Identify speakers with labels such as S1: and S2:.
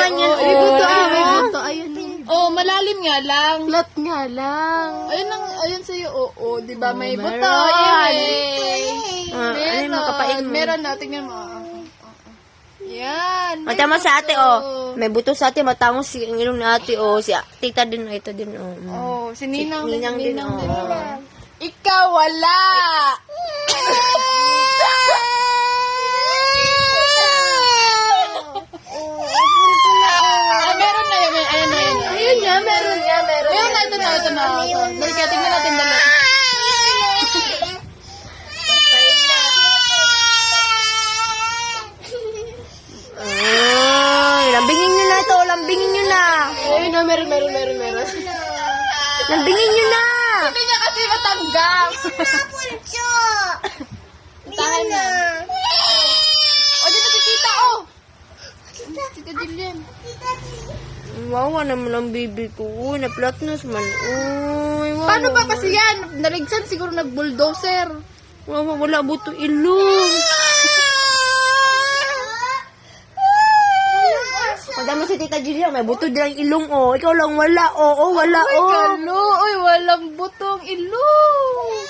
S1: naman yan.
S2: May buto,
S1: May
S2: oh.
S1: buto. Ayun.
S2: Oh, malalim nga lang.
S1: Flat nga lang.
S2: Ayun sa'yo, oo, di ba? May
S1: meron.
S2: buto. Yay!
S1: Ano yung makapain mo?
S2: Meron na, tingnan mo. Yan.
S1: Mata mo sa ate, oh. May buto sa ate, matangos si ang ilong na ate, oh. Si tita din, ito din, oh.
S2: Oh, si Ninang.
S1: Ninang din, oh.
S2: Ikaw, wala! Meron na yun. Ayan na yun.
S1: Ayun nga, meron nga, meron.
S2: Meron na, ito na. Dali ka, tingnan natin dali.
S1: Ay, lambingin nyo na ito, lambingin nyo na.
S2: Ayun na, meron.
S1: Lambingin nyo na.
S2: Hindi niya kasi matanggap. Tahan na. O, dito si tita, oh. Si Kadilian.
S1: Wawa naman ang bibi ko. Uy, na-flatness man. Uy, wawa.
S2: Paano ba kasi yan? Naligsan siguro nag-bulldozer.
S1: Wawa, wala buto ilong. Madama si Tita Julia, may buto din ang ilong, oh. Ikaw lang wala, oh. Oh, wala,
S2: Ay,
S1: oh.
S2: kalo. Uy, walang butong ilong.